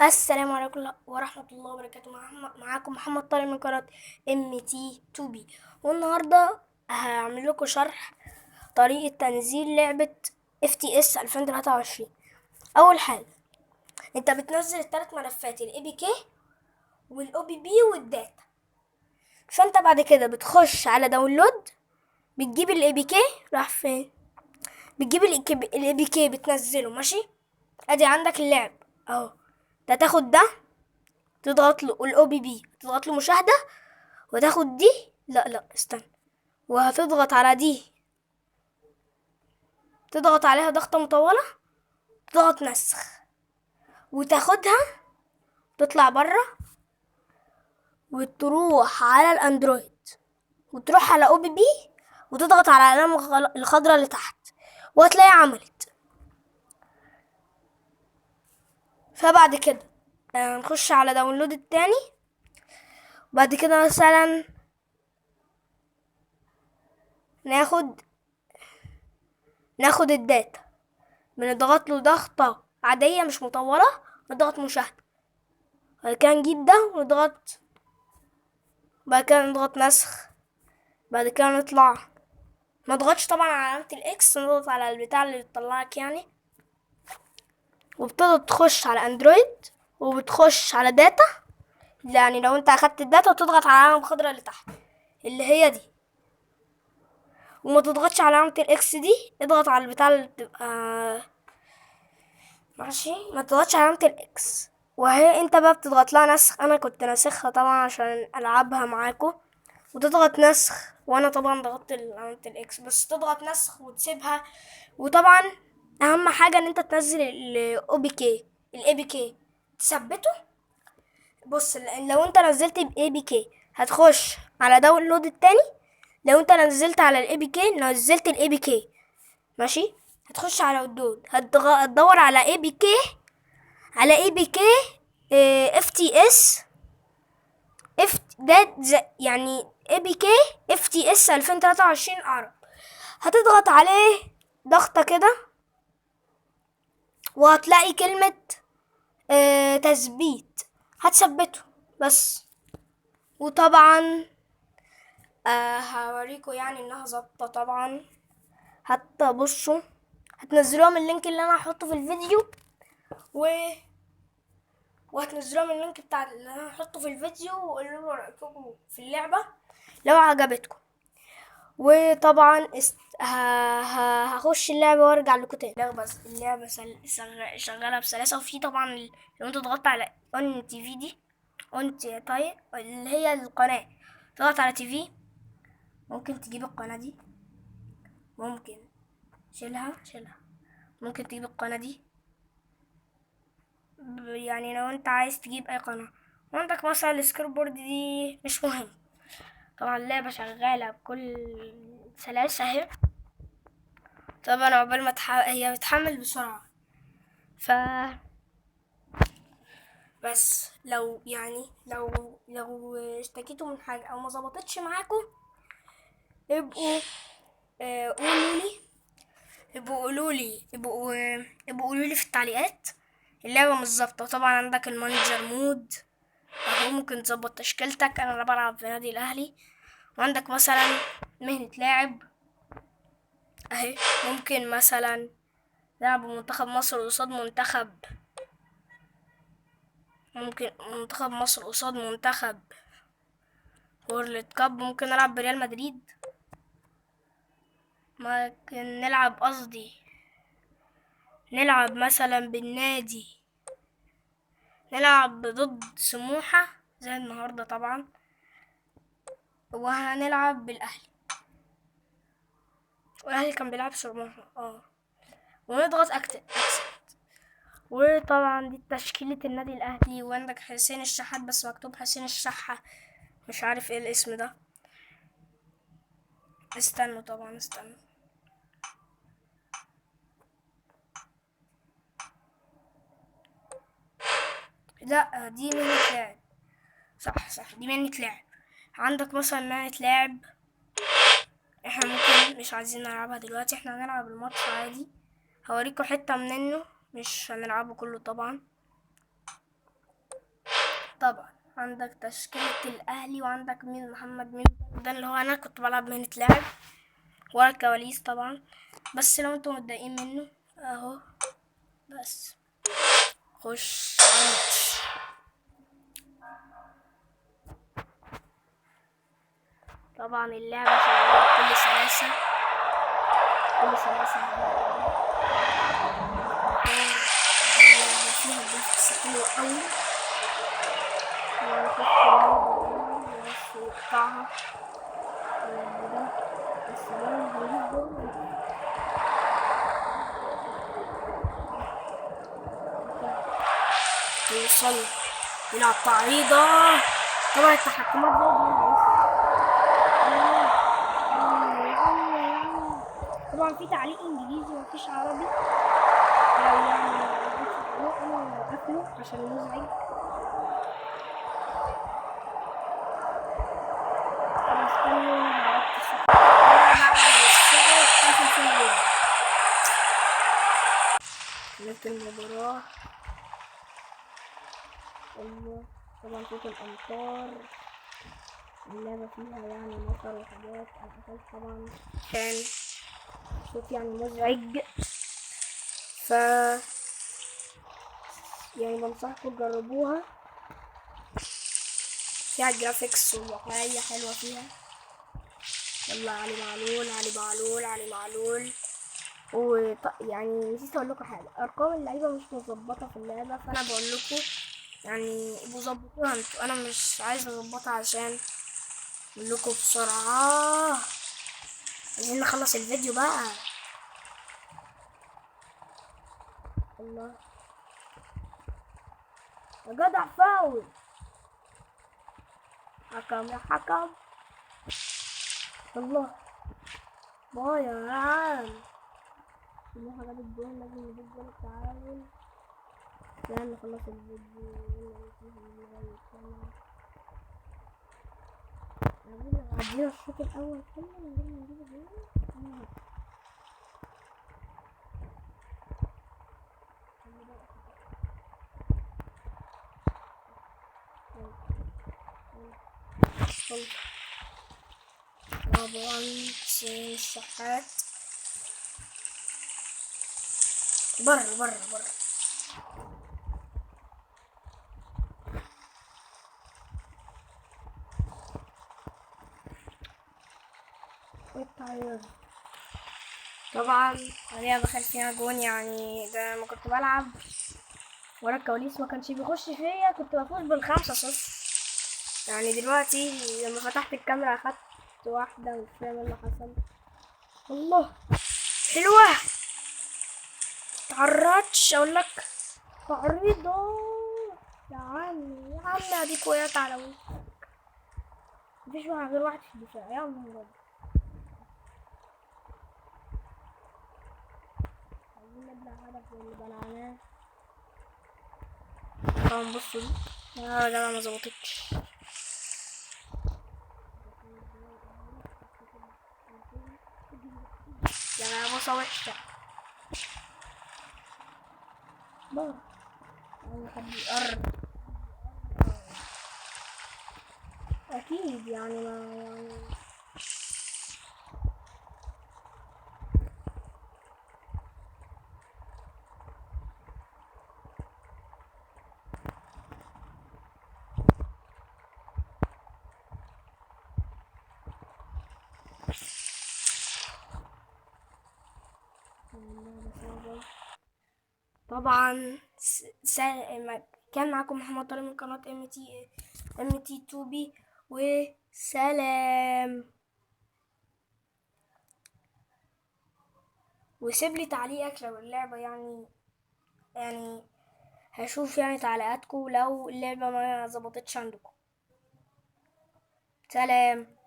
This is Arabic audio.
السلام عليكم ورحمة الله وبركاته. معاكم محمد طارق من قناة MT2B، والنهاردة هعمل لكم شرح طريقة تنزيل لعبة FTS 2023. أول حاجة أنت بتنزل الثلاث ملفات ال APK وال OBB والداتا، فأنت بعد كده بتخش على داونلود، بتجيب ال APK. راح فين؟ بتجيب ال APK بتنزله. ماشي، ادي عندك اللعب اهو. انت تاخد ده، تضغط له الاو بي بي، تضغط له مشاهدة، وتاخد دي. لا استنى، وهتضغط على دي، تضغط عليها ضغطة مطولة، تضغط نسخ وتاخدها، تطلع برا وتروح على الاندرويد وتروح على او بي بي وتضغط على العلامة الخضراء اللي تحت وهتلاقيها عملت. فبعد كده نخش على داونلود التاني. بعد كده مثلا ناخد الداتا، بنضغط له ضغطة عادية مش مطولة، نضغط مشاهدة، بعد كده نجيب ده ونضغط، بعد كده نضغط نسخ، بعد كده نطلع، ما نضغطش طبعا على علامة الاكس، نضغط على البتاع اللي بتطلعك يعني، وبتقدر تخش على اندرويد وبتخش على داتا. يعني لو انت اخدت الداتا وتضغط على العلامة الخضراء اللي تحت اللي هي دي، وما تضغطش على علامة الاكس دي، اضغط على البتاع اللي بتبقى ماشي، ما تضغطش على علامة الاكس، وهي انت بقى بتضغط لها نسخ. انا كنت ناسخها طبعا عشان العبها معاكم، وتضغط نسخ، وانا طبعا ضغطت علامة الاكس، بس تضغط نسخ وتسيبها. وطبعا اهم حاجة ان انت تنزل الاي بي كي تثبته. بص، لو انت نزلت باي بي كي هتخش على داونلود التاني. لو انت نزلت على الاي بي كي، نزلت الاي بي كي ماشي، هتخش على ودود، هتدور على اي بي كي، على اي بي كي اف تي اس، اف ده يعني اي بي كي اف تي اس 2023 عرب. هتضغط عليه ضغطة كده وهتلاقي كلمة تثبيت، هتثبته بس. وطبعا هوريكم يعني انها ظابطة طبعا. حتى بصوا، هتنزلوها من اللينك اللي انا هحطه في الفيديو، وهتنزلوها من اللينك بتاع اللي انا هحطه في الفيديو، وقولوا لي رايكم في اللعبة لو عجبتكم. وطبعا هخش اللعبة وارجع لكم تاني. بس اللعبة شغالة بسلاسة. وفي طبعا لو انت ضغطت على اون تي في دي، اون طيب اللي هي القناة، تضغط على تي في، ممكن تجيب القناة دي، ممكن شيلها، ممكن تجيب القناة دي. يعني لو انت عايز تجيب اي قناة، وعندك مثلا السكربورد دي مش مهم. طبعا اللعبة شغالة بكل سلاسة اهي. طبعا عقبال ما هي بتحمل بسرعة. ف بس لو يعني لو اشتكيتوا من حاجة او ما ظبطتش معاكم، ابقوا قولوا لي، ابقوا قولوا لي في التعليقات. اللعبة مش ظابطة. طبعا عندك المانجر مود اهو، ممكن تظبط تشكيلتك. انا بلعب في نادي الاهلي. وعندك مثلا مهنة لاعب اهي، ممكن مثلا لعب منتخب مصر قصاد منتخب، ممكن منتخب مصر قصاد منتخب وورلد كاب، ممكن نلعب بريال مدريد، ممكن نلعب نلعب مثلا بالنادي، نلعب ضد سموحة زي النهاردة طبعا، وهنلعب بالأهلي، والأهلي كان بيلعب سموحة ونضغط اكسبت. وطبعا دي تشكيلة النادي الأهلي. وعندك حسين الشحات، بس مكتوب حسين الشحة، مش عارف ايه الاسم ده. استنوا طبعا، استنوا. لا، دي مهنة لاعب. صح، دي مهنة لاعب. عندك مثلا مهنة لاعب، احنا ممكن مش عايزين نلعبها دلوقتي، احنا هنلعب الماتش عادي. هوريكم حتة منه، مش هنلعبه كله طبعا. طبعا عندك تشكيلة الأهلي، وعندك مين؟ محمد مين ده اللي هو أنا كنت بلعب مهنة لاعب، ورا الكواليس طبعا. بس لو انتوا متضايقين منه اهو، بس خش على الماتش. طبعا اللعبة شغالة بكل سلاسة، بكل سلاسة. فيها جرافيكس حلو أوي، ويخش الموضوع بس يقطعها ده، بس ده هيجيب جول. يوصل يلعب تعريضة، طبعا التحكمات طبعا في تعليق انجليزي مفيش عربي، لو يعني انا قافله عشان مزعج. طب استنوا هركز في المباراة. الله، طبعا صوت الأمطار، اللعبة فيها يعني مطر وحاجات، أنا قفلت طبعا كان صوت يعني مزعج. ف يعني بنصحكم تجربوها، فيها جرافيكس وواقعية حلوة فيها. يلا علي معلول، علي معلول، علي معلول. يعني نسيت اقول لكم حاجه، ارقام اللعيبه مش مظبطه في اللعبه، فانا بقول لكم يعني ظبطوها انتوا، انا مش عايز اظبطها عشان اقول لكم بسرعه. عايزين نخلص الفيديو بقى. الله يا جدع، فاول. حكم يا حكم. الله باي يا عم، الموحة جاب الجون، لازم نجيب جون التعادل عشان نخلص الفيديو. عدينا الشوط الاول كله من غير ما نجيب جون. طبعا حسين الشحات بره بره بره. طبعا عليها دخل فيها جون، يعني ده لما كنت بلعب ورا الكواليس ما كانش بيخش فيا، كنت بفوز ب5-0. يعني دلوقتي لما فتحت الكاميرا اخدت واحدة، مش فاهم اللي حصل. الله حلوة، متعرضش اقول لك تعريضة يا عمي، يا عمي اديك وقعت على وشك، مفيش واحد غير واحد في الدفاع. يا نهار عايزين نبلع هدف اللي بلعناه. طبعا بصوا دي يا جماعة ما ظبطتش. يا جماعة بصة وحشة بار، يعني حد يقرب اكيد، يعني ما يعني طبعا كان معاكم محمد طارق من قناة ام تي 2 بي، وسلام. وسيب لي تعليقك لو اللعبة يعني هشوف يعني تعليقاتكم لو اللعبة ما ظبطتش عندكم. سلام.